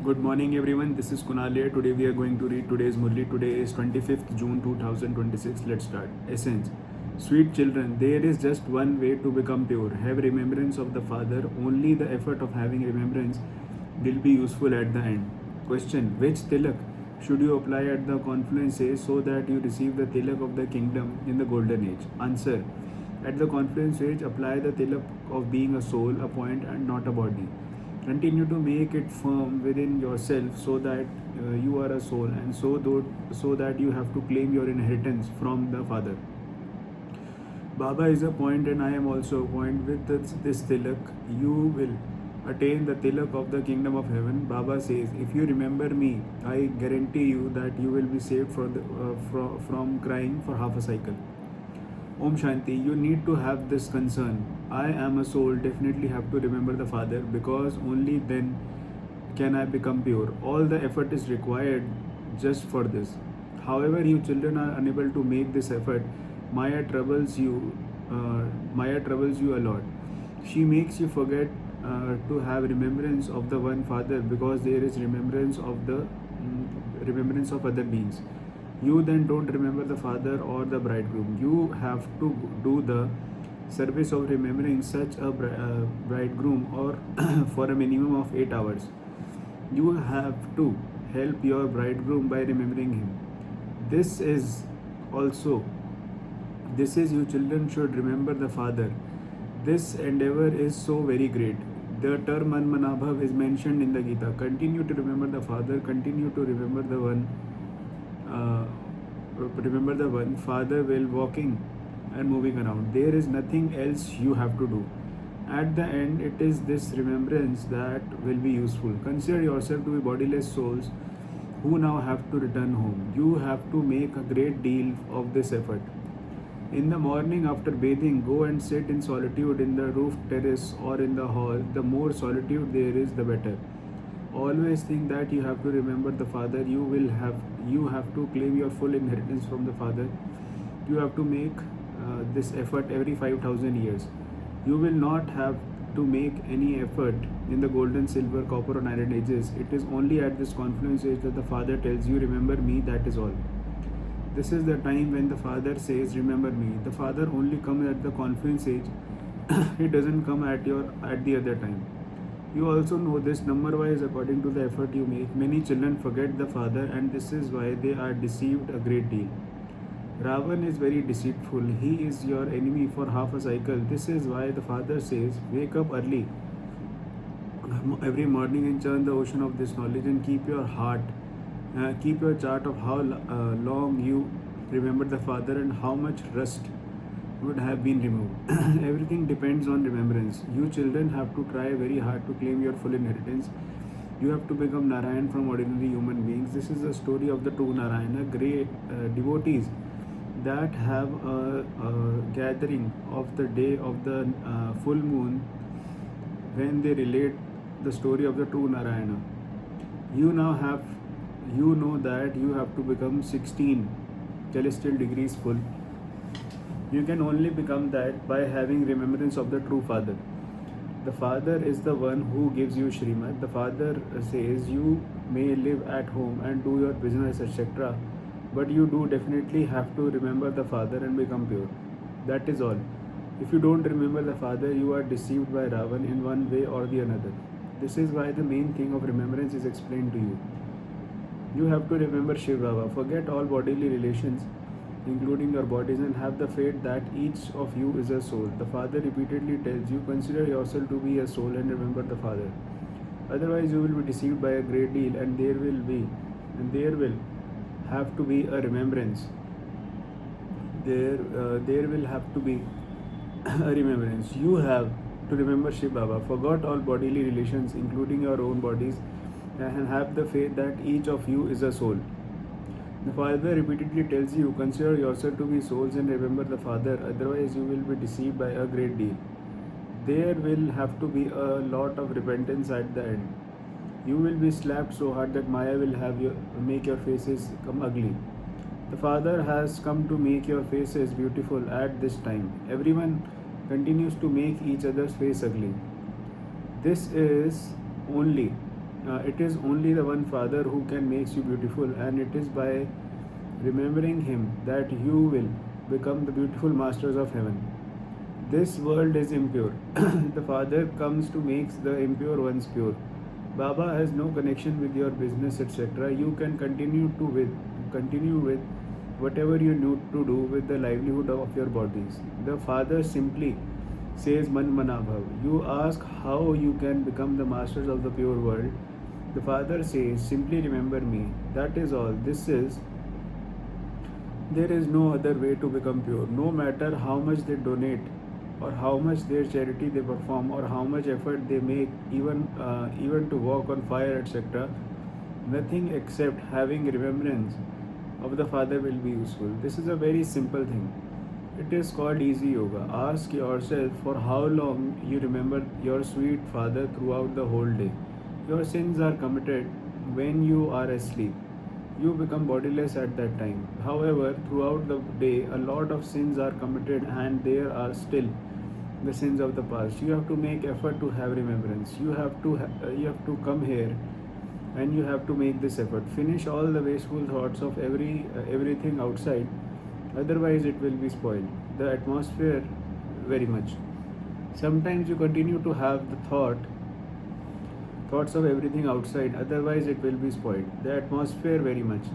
Good morning, everyone. This is Kunal here. Today we are going to read today's Murli. Today is 25th June 2026. Let's start. Essence. Sweet children, there is just one way to become pure. Have remembrance of the Father. Only the effort of having remembrance will be useful at the end. Question. Which tilak should you apply at the confluence age so that you receive the tilak of the kingdom in the golden age? Answer. At the confluence age, apply the tilak of being a soul, a point, and not a body. Continue to make it firm within yourself so that you are a soul, and so that you have to claim your inheritance from the Father. Baba is a point and I am also a point. With this tilak, you will attain the tilak of the kingdom of heaven. Baba says, if you remember me, I guarantee you that you will be saved from crying for half a cycle. Om Shanti, you need to have this concern. I am a soul, definitely have to remember the Father, because only then can I become pure. All the effort is required just for this. However, you children are unable to make this effort. Maya troubles you. Maya troubles you a lot. She makes you forget to have remembrance of the one Father, because there is remembrance of other beings. You then don't remember the Father or the bridegroom. You have to do the service of remembering such a bridegroom or for a minimum of 8 hours. You have to help your bridegroom by remembering him. This is you children should remember the Father. This endeavor is so very great. The term Manmanabhav is mentioned in the Gita. Continue to remember the Father, continue to remember the one. Remember the one Father while walking and moving around. There is nothing else you have to do. At the end, it is this remembrance that will be useful. Consider yourself to be bodiless souls who now have to return home. You have to make a great deal of this effort. In the morning after bathing, go and sit in solitude in the roof terrace or in the hall. The more solitude there is, the better. Always think that you have to remember the Father. You have to claim your full inheritance from the Father. You have to make this effort every 5,000 years. You will not have to make any effort in the golden, silver, copper, or iron ages. It is only at this confluence age that the Father tells you, remember me, that is all. This is the time when the Father says, remember me. The Father only comes at the confluence age. He doesn't come at the other time. You also know this number-wise according to the effort you make. Many children forget the Father, and this is why they are deceived a great deal. Ravan is very deceitful. He is your enemy for half a cycle. This is why the Father says, wake up early every morning and churn the ocean of this knowledge, and keep your chart of how long you remember the Father and how much rust would have been removed. Everything depends on remembrance. You children have to try very hard to claim your full inheritance. You have to become Narayan from ordinary human beings. This is the story of the two Narayana, great devotees that have a gathering of the day of the full moon when they relate the story of the two Narayana. You know that you have to become 16 celestial degrees full. You can only become that by having remembrance of the true Father. The Father is the one who gives you Shrimad. The Father says you may live at home and do your business, etc. But you do definitely have to remember the Father and become pure. That is all. If you don't remember the Father, you are deceived by Ravan in one way or the another. This is why the main thing of remembrance is explained to you. You have to remember Shiv Baba. Forget all bodily relations, including your bodies, and have the faith that each of you is a soul. The Father repeatedly tells you, consider yourself to be a soul and remember the Father. Otherwise, you will be deceived by a great deal, and there will have to be a remembrance. There will have to be a remembrance. You have to remember Shiv Baba. Forgot all bodily relations, including your own bodies, and have the faith that each of you is a soul. The Father repeatedly tells you, consider yourself to be souls and remember the Father, otherwise you will be deceived by a great deal. There will have to be a lot of repentance at the end. You will be slapped so hard that Maya will make your faces come ugly. The Father has come to make your faces beautiful at this time. Everyone continues to make each other's face ugly. This is only It is only the one Father who can make you beautiful, and it is by remembering Him that you will become the beautiful masters of heaven. This world is impure. The Father comes to make the impure ones pure. Baba has no connection with your business, etc. You can continue with whatever you need to do with the livelihood of your bodies. The Father simply says Man Mana Bhav. You ask how you can become the masters of the pure world. The Father says, simply remember me. That is all. There is no other way to become pure. No matter how much they donate, or how much their charity they perform, or how much effort they make, even to walk on fire, etc. Nothing except having remembrance of the Father will be useful. This is a very simple thing. It is called easy yoga. Ask yourself for how long you remember your sweet Father throughout the whole day. Your sins are committed when you are asleep. You become bodiless at that time. However, throughout the day, a lot of sins are committed, and there are still the sins of the past. You have to make effort to have remembrance. You have to come here, and you have to make this effort. Finish all the wasteful thoughts of everything outside. Otherwise, it will be spoiled. The atmosphere, very much. Sometimes you continue to have the thoughts of everything outside. Otherwise, it will be spoiled. The atmosphere, very much.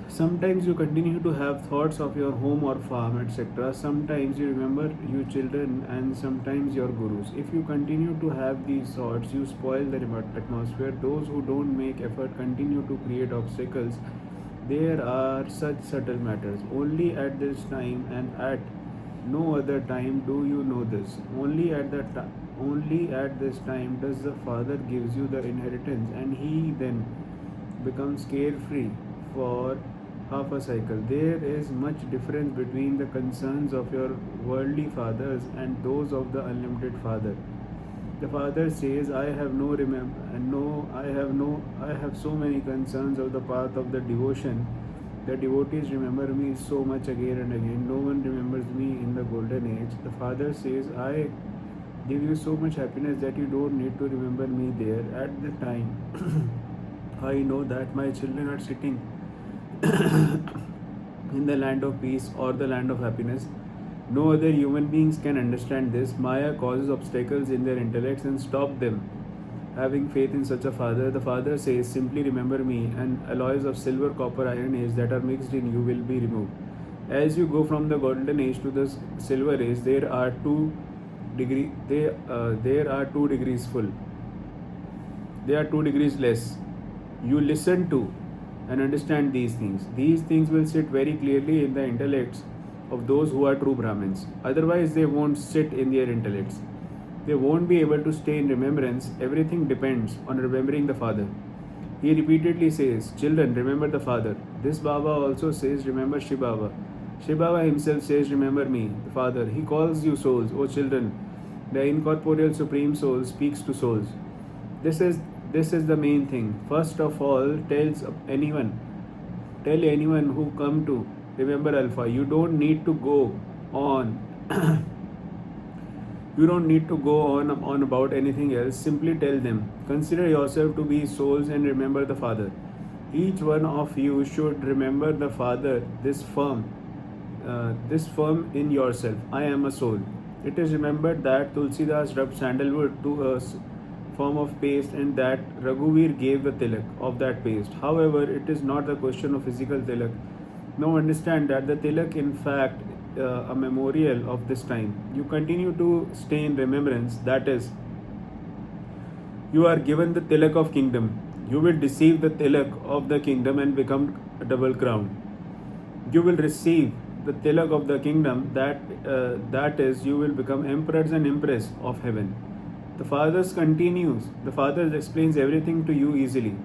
Sometimes you continue to have thoughts of your home or farm, etc. Sometimes you remember your children, and sometimes your gurus. If you continue to have these thoughts, you spoil the atmosphere. Those who don't make effort continue to create obstacles. There are such subtle matters. Only at this time and at no other time do you know this. Only at this time does the Father gives you the inheritance, and He then becomes carefree for half a cycle. There is much difference between the concerns of your worldly fathers and those of the unlimited Father. The Father says, I have so many concerns of the path of the devotion. The devotees remember me so much again and again. No one remembers me in the golden age. The Father says, I give you so much happiness that you don't need to remember me there. At the time, I know that my children are sitting in the land of peace or the land of happiness. No other human beings can understand this. Maya causes obstacles in their intellects and stop them having faith in such a Father. The Father says, simply remember me, and alloys of silver, copper, iron age that are mixed in you will be removed. As you go from the golden age to the silver age, there are 2 degrees full. There are 2 degrees less. You listen to and understand these things. These things will sit very clearly in the intellects of those who are true Brahmins. Otherwise, they won't sit in their intellects. They won't be able to stay in remembrance. Everything depends on remembering the Father. He repeatedly says, children, remember the Father. This Baba also says, remember Shiv Baba. Shiv Baba himself says, remember me, the Father. He calls you souls, O children. The incorporeal Supreme Soul speaks to souls. This is the main thing. First of all, tell anyone who come to remember Alpha. You don't need to go on. You don't need to go on about anything else. Simply tell them, consider yourself to be souls and remember the Father. Each one of you should remember the Father, this firm in yourself. I am a soul. It is remembered that Tulsidas rubbed sandalwood to a form of paste, and that Raghuveer gave the tilak of that paste. However, it is not the question of physical tilak. Now understand that the tilak, in fact, a memorial of this time. You continue to stay in remembrance. That is, you are given the tilak of kingdom. You will receive the tilak of the kingdom and become a double crown. You will receive the tilak of the kingdom. That is, you will become emperors and empress of heaven. The Father explains everything to you easily.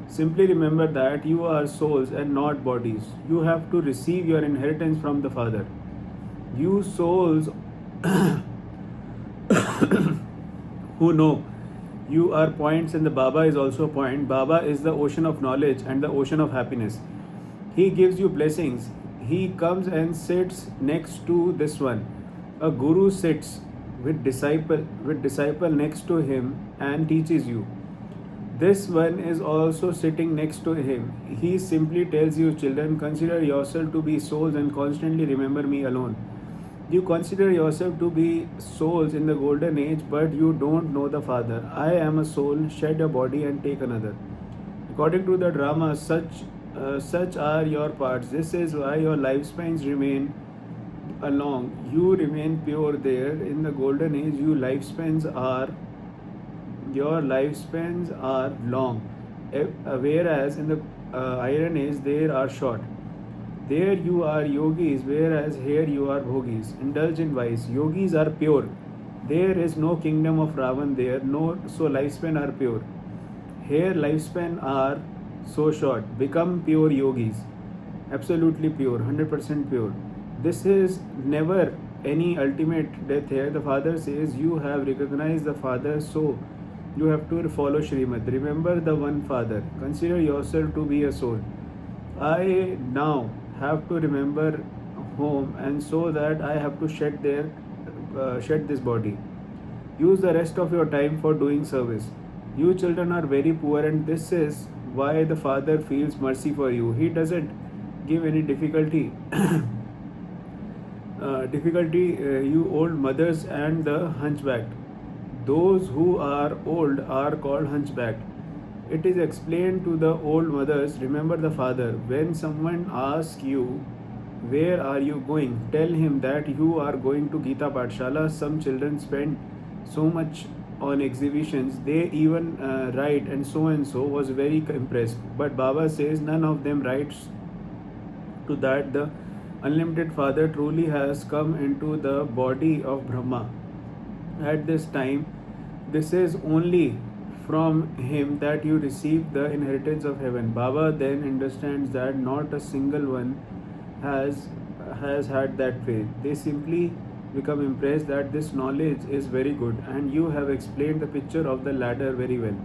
Simply remember that you are souls and not bodies. You have to receive your inheritance from the Father. You souls who know you are points, and the Baba is also a point. Baba is the ocean of knowledge and the ocean of happiness. He gives you blessings. He comes and sits next to this one. A guru sits with disciple next to him and teaches you. This one is also sitting next to him. He simply tells you, children, consider yourself to be souls and constantly remember me alone. You consider yourself to be souls in the golden age, but you don't know the Father. I am a soul, shed a body and take another. According to the drama, such are your parts. This is why your lifespans remain along. You remain pure there. In the golden age, your lifespans are long, whereas in the iron age they are short. There you are yogis, whereas here you are bhogis. Indulge in vice. Yogis are pure. There is no kingdom of Ravan there. No, so lifespan are pure. Here lifespan are so short. Become pure yogis. Absolutely pure, 100% pure. This is never any ultimate death here. The Father says you have recognized the Father, so you have to follow Srimad. Remember the one Father. Consider yourself to be a soul. I now have to remember home, and so that I have to shed this body. Use the rest of your time for doing service. You children are very poor, and this is why the Father feels mercy for you. He doesn't give any difficulty. You old mothers and the hunchbacked. Those who are old are called hunchbacked. It is explained to the old mothers, remember the Father. When someone asks you, where are you going? Tell him that you are going to Gita Pathshala. Some children spend so much on exhibitions, they even write, and so was very impressed. But Baba says none of them writes to that the unlimited Father truly has come into the body of Brahma. At this time, this is only from him that you receive the inheritance of heaven. Baba then understands that not a single one has had that faith. They simply become impressed that this knowledge is very good, and you have explained the picture of the ladder very well.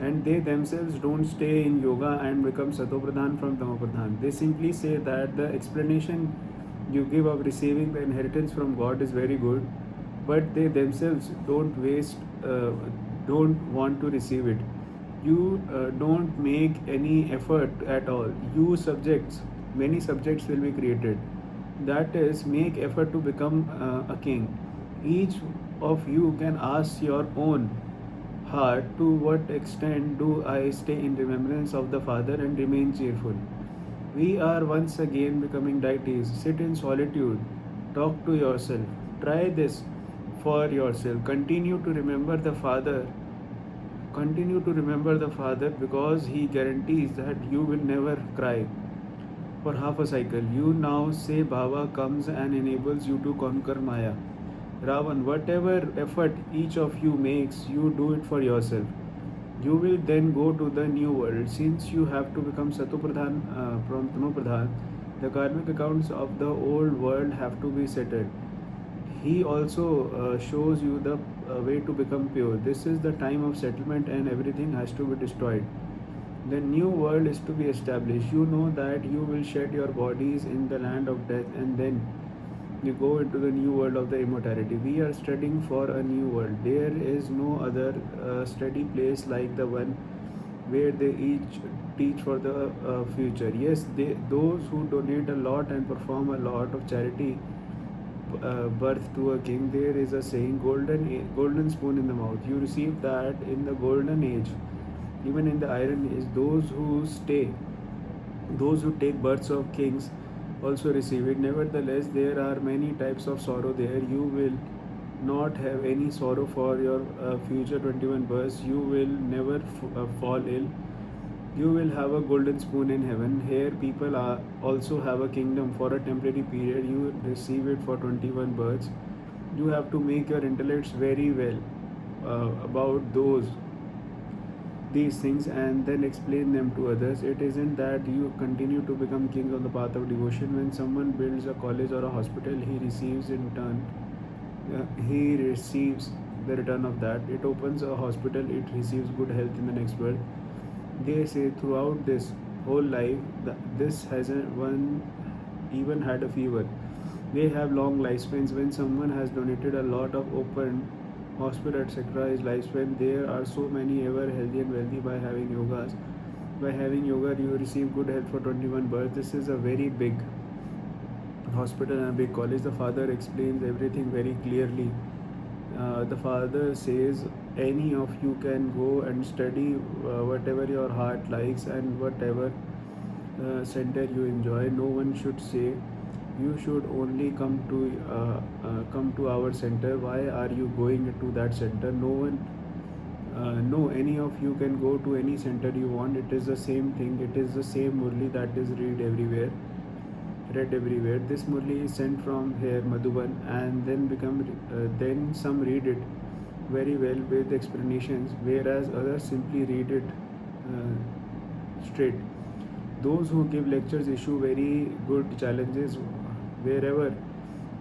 And they themselves don't stay in yoga and become satopradhan from tamopradhan. They simply say that the explanation you give of receiving the inheritance from God is very good, but they themselves don't want to receive it. You don't make any effort at all. Many subjects will be created. That is, make effort to become a king. Each of you can ask your own heart, to what extent do I stay in remembrance of the Father and remain cheerful? We are once again becoming deities. Sit in solitude. Talk to yourself. Try this for yourself. Continue to remember the Father, because He guarantees that you will never cry for half a cycle. You now say Baba comes and enables you to conquer Maya. Ravan, whatever effort each of you makes, you do it for yourself. You will then go to the new world. Since you have to become Satopradhan from Tamopradhan, the karmic accounts of the old world have to be settled. He also shows you the way to become pure. This is the time of settlement, and everything has to be destroyed. The new world is to be established. You know that you will shed your bodies in the land of death, and then you go into the new world of the immortality. We are studying for a new world. There is no other study place like the one where they each teach for the future. Yes, those who donate a lot and perform a lot of charity birth to a king, there is a saying, golden spoon in the mouth. You receive that in the golden age. Even in the iron age, those who take births of kings also receive it. Nevertheless, there are many types of sorrow there. You will not have any sorrow for your future 21 births. You will never fall ill. You will have a golden spoon in heaven. Here, people also have a kingdom for a temporary period. You receive it for 21 births. You have to make your intellects very well about these things, and then explain them to others. It isn't that you continue to become kings on the path of devotion. When someone builds a college or a hospital, he receives the return of that. It opens a hospital, it receives good health in the next world. They say throughout this whole life, this hasn't one even had a fever. They have long lifespans. When someone has donated a lot of open hospital, etc. is lifespan. There are so many ever healthy and wealthy by having yogas. By having yoga, you receive good health for 21 births. This is a very big hospital and a big college. The father explains everything very clearly. The father says any of you can go and study whatever your heart likes and whatever center you enjoy. No one should say you should only come to our center. Why are you going to that center? No, any of you can go to any center you want. It is the same thing. It is the same Murli that is read everywhere. This Murli is sent from here, Madhuban, and then some read it very well with explanations, whereas others simply read it straight. Those who give lectures issue very good challenges wherever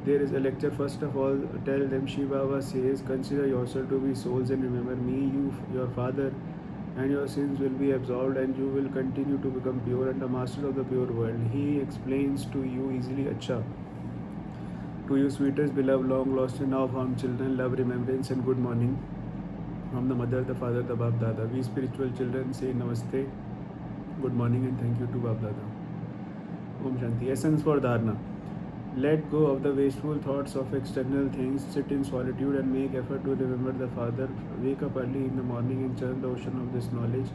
there is a lecture. First of all, tell them Shiva Baba says, consider yourself to be souls and remember me, your father, and your sins will be absolved and you will continue to become pure and the master of the pure world. He explains to you easily, Acha. To you, sweetest, beloved, long lost and now found children, love, remembrance, and good morning from the mother, the father, the Bab Dada. We spiritual children say Namaste, good morning, and thank you to Bab Dada. Om Shanti. Essence for Dharna. Let go of the wasteful thoughts of external things. Sit in solitude and make effort to remember the Father. Wake up early in the morning and churn the ocean of this knowledge.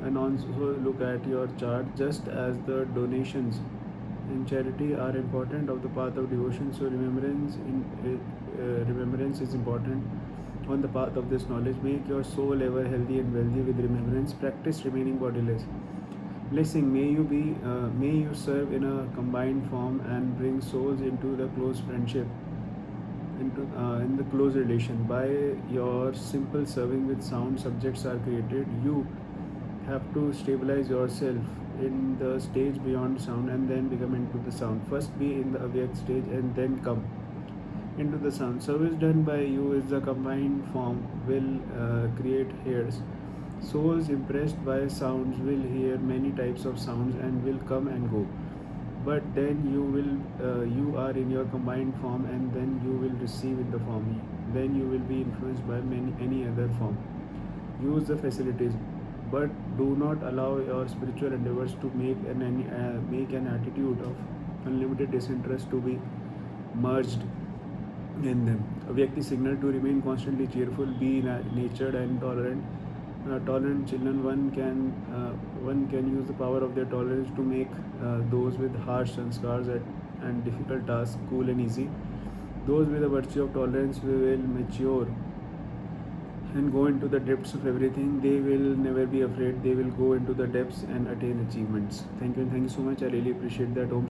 And also look at your chart. Just as the donations in charity are important of the path of devotion, so remembrance is important on the path of this knowledge. Make your soul ever healthy and wealthy with remembrance. Practice remaining bodiless. Blessing, may you serve in a combined form and bring souls into the close friendship, in the close relation. By your simple serving with sound, subjects are created. You have to stabilize yourself in the stage beyond sound and then become into the sound. First be in the avyakt stage and then come into the sound. Service done by you is the combined form will create hairs. Souls impressed by sounds will hear many types of sounds and will come and go. But then you are in your combined form and then you will receive in the form. Then you will be influenced by any other form. Use the facilities, but do not allow your spiritual endeavors to make an attitude of unlimited disinterest to be merged in them. A Vyakti signal to remain constantly cheerful, be natured and tolerant. Tolerant children, one can use the power of their tolerance to make those with harsh sanskars and difficult tasks cool and easy. Those with the virtue of tolerance will mature and go into the depths of everything. They will never be afraid. They will go into the depths and attain achievements. Thank you and thank you so much. I really appreciate that. Om